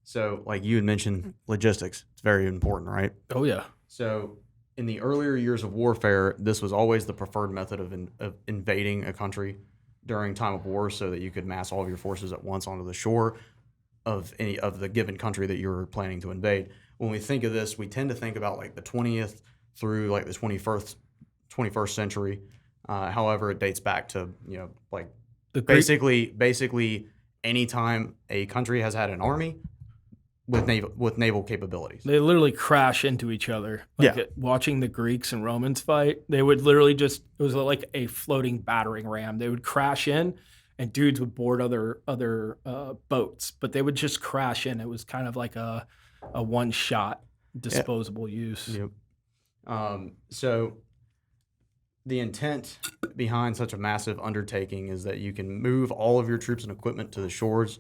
Speaker 2: So like you had mentioned, logistics. It's very important, right?
Speaker 3: Oh, yeah.
Speaker 2: So in the earlier years of warfare, this was always the preferred method of invading a country during time of war, so that you could mass all of your forces at once onto the shore of any of the given country that you're planning to invade. When we think of this, we tend to think about like the 20th through like the 21st century. However, it dates back to, like basically any time a country has had an army with naval capabilities.
Speaker 3: They literally crash into each other. Watching the Greeks and Romans fight, they would literally it was like a floating battering ram. They would crash in and dudes would board other boats, but they would just crash in. It was kind of like a one-shot disposable use.
Speaker 2: Yep. So the intent behind such a massive undertaking is that you can move all of your troops and equipment to the shores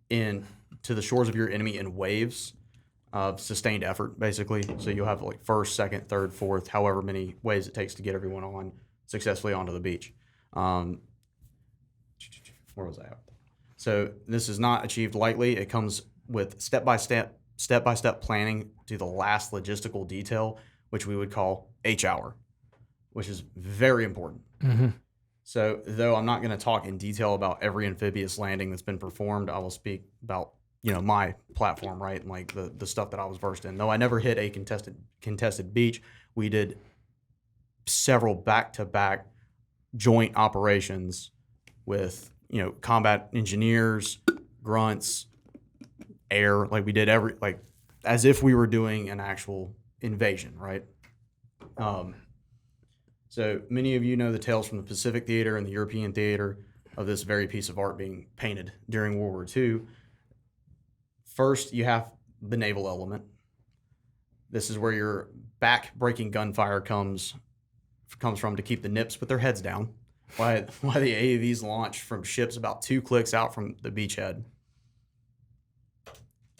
Speaker 2: of your enemy in waves. sustained effort, basically. So you'll have like first, second, third, fourth, however many ways it takes to get everyone on successfully onto the beach. Where was I at? So this is not achieved lightly. It comes with step-by-step planning to the last logistical detail, which we would call H-hour, which is very important.
Speaker 3: Mm-hmm.
Speaker 2: So though I'm not going to talk in detail about every amphibious landing that's been performed, I will speak about, my platform, right? And like the stuff that I was versed in. Though I never hit a contested beach, we did several back-to-back joint operations with, combat engineers, grunts, air. Like we did as if we were doing an actual invasion, right? So many of you know the tales from the Pacific Theater and the European Theater of this very piece of art being painted during World War II. First, you have the naval element. This is where your back-breaking gunfire comes from to keep the nips with their heads down. Why the AAVs launch from ships about 2 clicks out from the beachhead.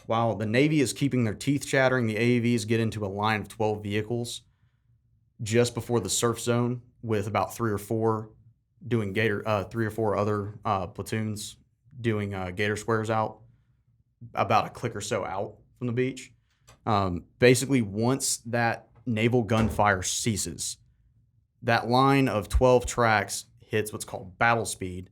Speaker 2: While the Navy is keeping their teeth chattering, the AAVs get into a line of 12 vehicles just before the surf zone with about 3 or 4 other platoons doing gator squares out about a click or so out from the beach. Basically, once that naval gunfire ceases, that line of 12 tracks hits what's called battle speed,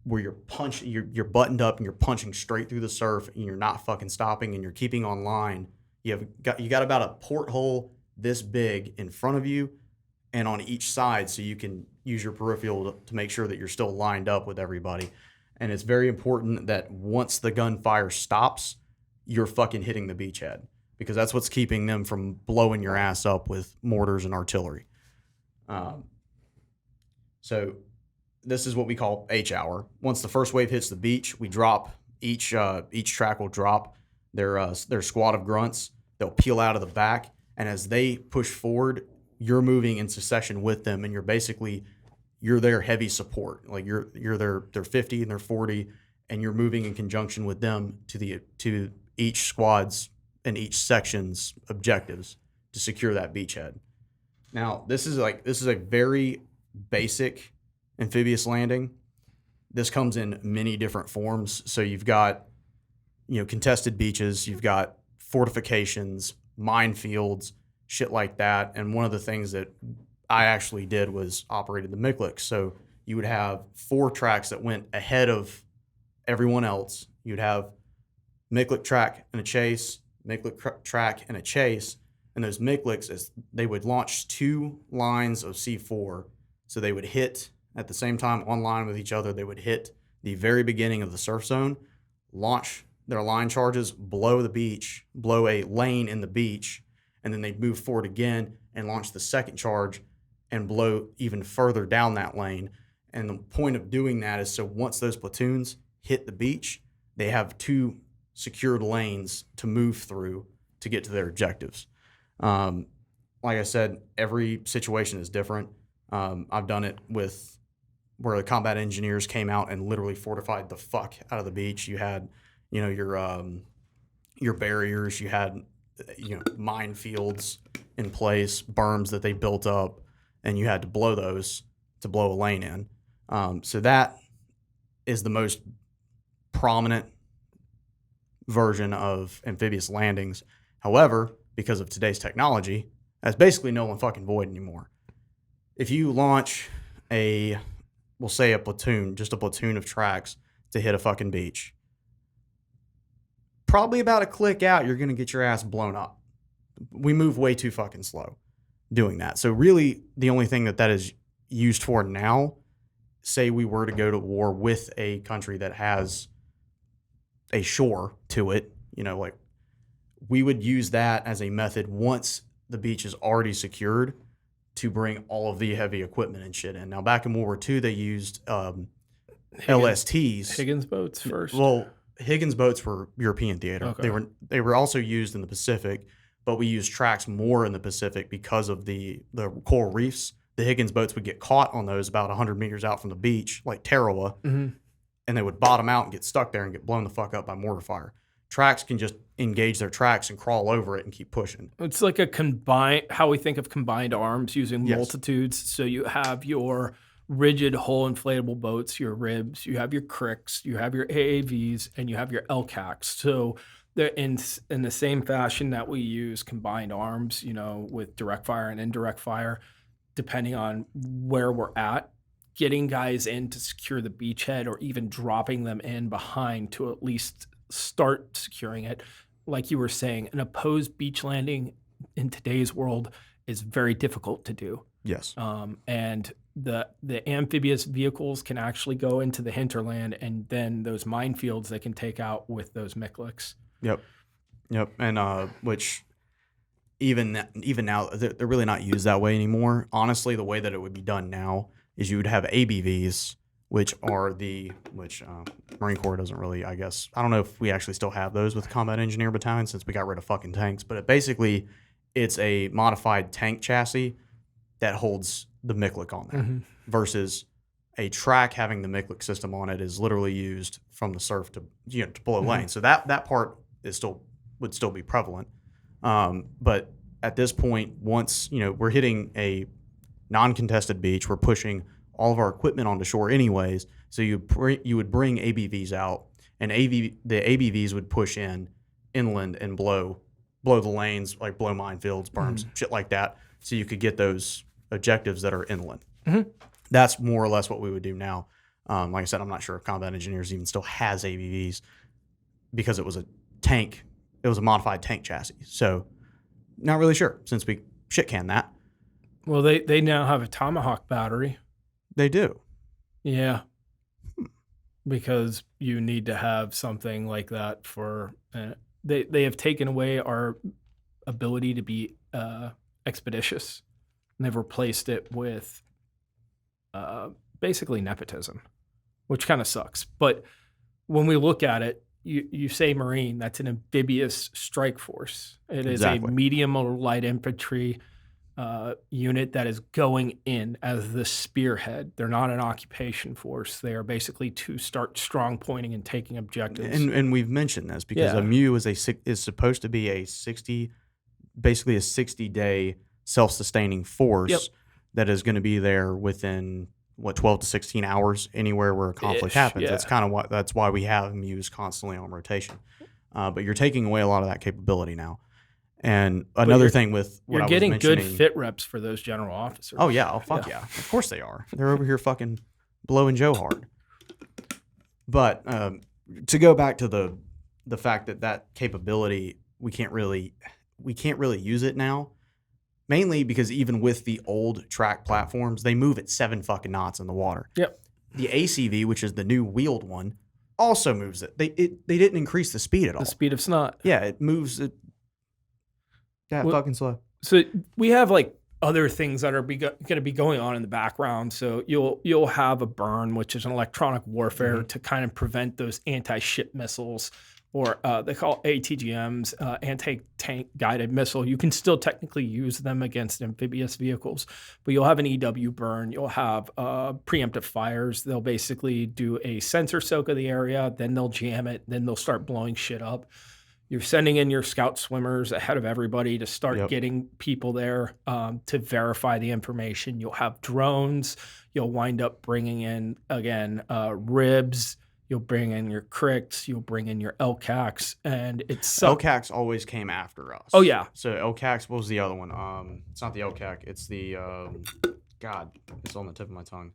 Speaker 2: where you're buttoned up and you're punching straight through the surf and you're not fucking stopping and you're keeping on line. You got about a porthole this big in front of you and on each side, so you can use your peripheral to make sure that you're still lined up with everybody. And it's very important that once the gunfire stops, you're fucking hitting the beachhead, because that's what's keeping them from blowing your ass up with mortars and artillery. So this is what we call H-hour. Once the first wave hits the beach, we drop each track will drop their squad of grunts. They'll peel out of the back, and as they push forward, you're moving in succession with them, and you're their heavy support. Like you're their 50 and their 40, and you're moving in conjunction with them to each squad's and each section's objectives to secure that beachhead. Now, this is a very basic amphibious landing. This comes in many different forms. So you've got, contested beaches, you've got fortifications, minefields, shit like that. And one of the things that I actually did was operated the Miklik. So you would have 4 tracks that went ahead of everyone else. You'd have Miklik track and a chase, Miklik track and a chase. And those Mikliks, they would launch 2 lines of C4. So they would hit at the same time on line with each other. They would hit the very beginning of the surf zone, launch their line charges, blow a lane in the beach, and then they'd move forward again and launch the second charge and blow even further down that lane. And the point of doing that is so once those platoons hit the beach, they have 2 secured lanes to move through to get to their objectives. Like I said, every situation is different. I've done it with where the combat engineers came out and literally fortified the fuck out of the beach. You had, your barriers, you had, minefields in place, berms that they built up, and you had to blow those to blow a lane in. So that is the most prominent version of amphibious landings. However, because of today's technology, that's basically null and fucking void anymore. If you launch we'll say a platoon of tracks to hit a fucking beach, probably about a click out, you're going to get your ass blown up. We move way too fucking slow doing that. So really, the only thing that is used for now, say we were to go to war with a country that has a shore to it, we would use that as a method once the beach is already secured to bring all of the heavy equipment and shit in. Now, back in World War II, they used LSTs.
Speaker 3: Higgins boats first.
Speaker 2: Well, Higgins boats were European theater.
Speaker 3: Okay.
Speaker 2: They were also used in the Pacific, but we used tracks more in the Pacific because of the coral reefs. The Higgins boats would get caught on those about 100 meters out from the beach, like Tarawa,
Speaker 3: Mm-hmm.
Speaker 2: and they would bottom out and get stuck there and get blown the fuck up by mortar fire. tracks can just engage their tracks and crawl over it and keep pushing.
Speaker 3: It's like a combined, how we think of combined arms using
Speaker 2: Yes.
Speaker 3: multitudes. So you have your rigid hull inflatable boats, your ribs, you have your cricks, you have your AAVs, and you have your LCACs. So they're in the same fashion that we use combined arms, with direct fire and indirect fire, depending on where we're at, getting guys in to secure the beachhead or even dropping them in behind to at least start securing it. Like you were saying, an opposed beach landing in today's world is very difficult to do.
Speaker 2: Yes.
Speaker 3: And the amphibious vehicles can actually go into the hinterland, and then those minefields they can take out with those Mikliks.
Speaker 2: Yep. And which even now they're really not used that way anymore. Honestly, the way that it would be done now is you would have ABVs, which Marine Corps doesn't really, I guess. I don't know if we actually still have those with Combat Engineer Battalion since we got rid of fucking tanks, but it's a modified tank chassis that holds the Miklik on there versus a track having the Miklik system on it is literally used from the surf to blow lane. So that part would still be prevalent. But at this point, once we're hitting a non-contested beach, we're pushing all of our equipment onto shore anyways. So you would bring ABVs out, and the ABVs would push inland and blow the lanes, like blow minefields, berms, shit like that. So you could get those objectives that are inland. That's more or less what we would do now. Like I said, I'm not sure if Combat Engineers even still has ABVs because it was a tank. It was a modified tank chassis. So not really sure since we shit can that.
Speaker 3: Well, they now have a Tomahawk battery.
Speaker 2: They do.
Speaker 3: Yeah. Because you need to have something like that for they have taken away our ability to be expeditious, and they've replaced it with basically nepotism, which kind of sucks. But when we look at it, you say Marine, that's an amphibious strike force. It is a medium or light infantry unit that is going in as the spearhead. They're not an occupation force. They are basically to start strong pointing and taking objectives.
Speaker 2: And we've mentioned this because a MEU is supposed to be a 60-day self-sustaining force that is going to be there within 12 to 16 hours anywhere where a conflict happens. Yeah. That's why we have MEUs constantly on rotation. But you're taking away a lot of that capability now. And another thing with what
Speaker 3: you're getting good fit reps for those general officers.
Speaker 2: Oh yeah, fuck yeah. Of course they are. They're over here fucking blowing Joe hard. But to go back to the fact that capability we can't really use it now, mainly because even with the old track platforms, they move at 7 fucking knots in the water.
Speaker 3: Yep.
Speaker 2: The ACV, which is the new wheeled one, also moves it. They didn't increase the speed at all.
Speaker 3: The speed of snot.
Speaker 2: Yeah, it moves it. Yeah, fucking slow.
Speaker 3: So we have like other things that are going to be going on in the background. So you'll have a burn, which is an electronic warfare to kind of prevent those anti-ship missiles, or they call ATGMs, anti-tank guided missile. You can still technically use them against amphibious vehicles, but you'll have an EW burn. You'll have preemptive fires. They'll basically do a sensor soak of the area, then they'll jam it, then they'll start blowing shit up. You're sending in your scout swimmers ahead of everybody to start getting people there to verify the information. You'll have drones. You'll wind up bringing in, again, ribs. You'll bring in your cricks. You'll bring in your LCACs. And it's...
Speaker 2: LCACs always came after us.
Speaker 3: Oh, yeah.
Speaker 2: So LCACs, what was the other one? It's not the LCAC. It's the... God, it's on the tip of my tongue.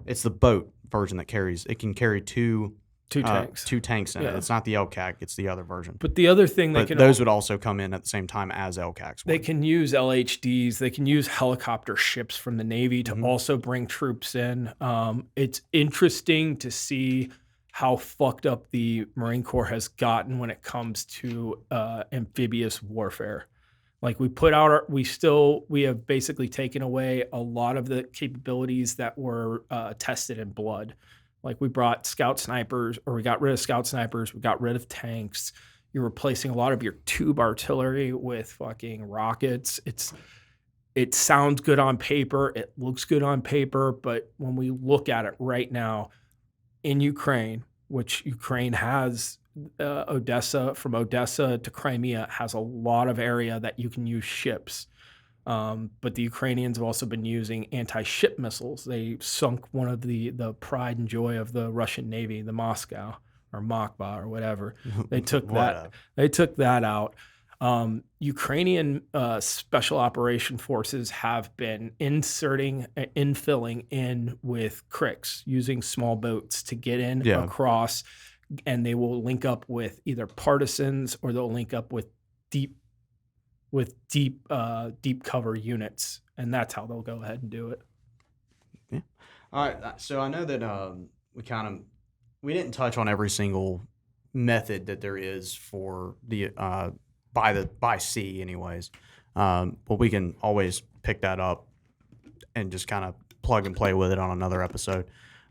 Speaker 2: It's the boat version that carries... It can carry two tanks. 2 tanks in it. It's not the LCAC. It's the other version.
Speaker 3: But the other thing
Speaker 2: those would also come in at the same time as LCACs.
Speaker 3: They can use LHDs. They can use helicopter ships from the Navy to also bring troops in. It's interesting to see how fucked up the Marine Corps has gotten when it comes to amphibious warfare. Like we have basically taken away a lot of the capabilities that were tested in blood. Like we brought scout snipers, or we got rid of scout snipers. We got rid of tanks. You're replacing a lot of your tube artillery with fucking rockets. It sounds good on paper. It looks good on paper. But when we look at it right now in Ukraine, which Ukraine has Odessa, from Odessa to Crimea, has a lot of area that you can use ships. But the Ukrainians have also been using anti-ship missiles. They sunk one of the pride and joy of the Russian Navy, the Moscow or Moskva or whatever. They took that. They took that out. Ukrainian special operation forces have been infilling in with cricks, using small boats to get in across, and they will link up with either partisans or they'll link up with deep cover units, and that's how they'll go ahead and do it.
Speaker 2: Yeah. All right. So I know that we didn't touch on every single method that there is for the by sea, anyways. But we can always pick that up and just kind of plug and play with it on another episode.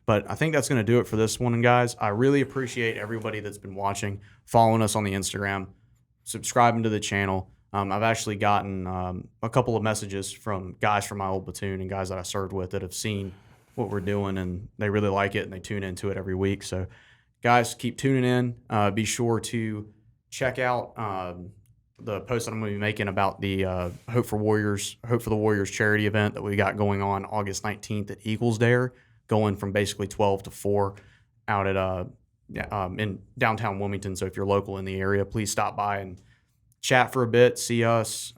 Speaker 2: But I think that's going to do it for this one, guys. I really appreciate everybody that's been watching, following us on the Instagram, subscribing to the channel. I've actually gotten a couple of messages from guys from my old platoon and guys that I served with that have seen what we're doing, and they really like it, and they tune into it every week. So, guys, keep tuning in. Be sure to check out the post that I'm going to be making about the Hope for the Warriors charity event that we got going on August 19th at Eagles Dare, going from basically 12 to 4 out at in downtown Wilmington. So if you're local in the area, please stop by and chat for a bit, see us,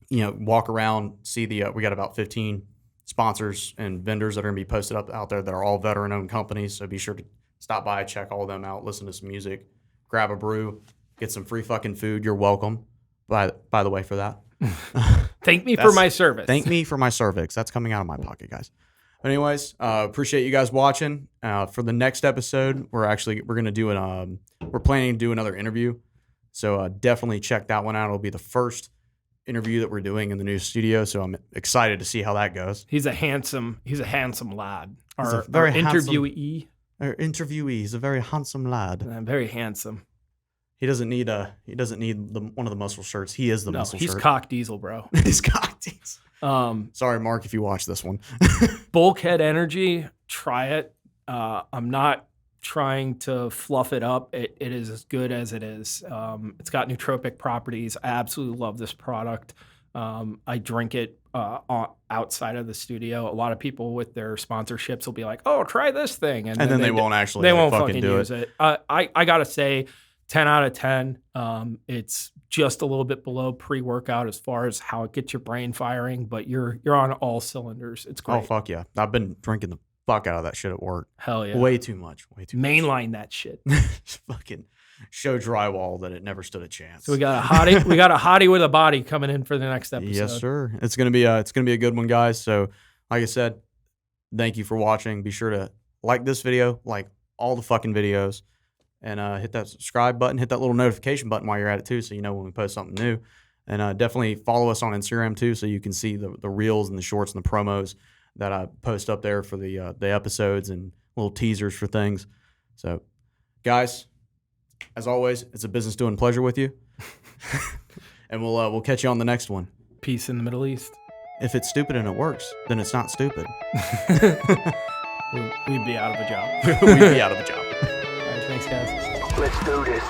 Speaker 2: walk around, see we got about 15 sponsors and vendors that are going to be posted up out there that are all veteran-owned companies. So be sure to stop by, check all of them out, listen to some music, grab a brew, get some free fucking food. You're welcome, by the way, for that.
Speaker 3: Thank me for my service.
Speaker 2: Thank me for my cervix. That's coming out of my pocket, guys. But anyways, appreciate you guys watching. For the next episode, we're going to do we're planning to do another interview. So definitely check that one out. It'll be the first interview that we're doing in the new studio. So I'm excited to see how that goes.
Speaker 3: He's a handsome lad.
Speaker 2: Our
Speaker 3: interviewee.
Speaker 2: Our interviewee. He's a very handsome lad.
Speaker 3: Very handsome.
Speaker 2: He doesn't need one of the muscle shirts. He is the muscle shirt.
Speaker 3: He's cock diesel, bro.
Speaker 2: He's cock diesel. Sorry, Mark, if you watch this one.
Speaker 3: Bulkhead Energy, try it. I'm not trying to fluff it up. It is as good as it is. It's got nootropic properties. I absolutely love this product. I drink it outside of the studio. A lot of people with their sponsorships will be like, "Oh, try this thing," and then they
Speaker 2: won't actually.
Speaker 3: They won't fucking use it. I gotta say, 10 out of 10. It's just a little bit below pre-workout as far as how it gets your brain firing, but you're on all cylinders. It's great.
Speaker 2: Oh fuck yeah! I've been drinking the fuck out of that shit at work.
Speaker 3: Hell yeah.
Speaker 2: Way too much.
Speaker 3: Mainline that shit.
Speaker 2: Fucking show drywall that it never stood a chance.
Speaker 3: So we got a hottie with a body coming in for the next episode.
Speaker 2: Yes, sir. It's gonna be a good one, guys. So like I said, thank you for watching. Be sure to like this video, like all the fucking videos, and hit that subscribe button, hit that little notification button while you're at it too, so you know when we post something new. And definitely follow us on Instagram too, so you can see the reels and the shorts and the promos that I post up there for the episodes and little teasers for things. So, guys, as always, it's a business doing pleasure with you, and we'll catch you on the next one.
Speaker 3: Peace in the Middle East.
Speaker 2: If it's stupid and it works, then it's not stupid.
Speaker 3: We'd be out of a job.
Speaker 2: We'd be out of a job.
Speaker 3: All right, thanks, guys.
Speaker 1: Let's do this.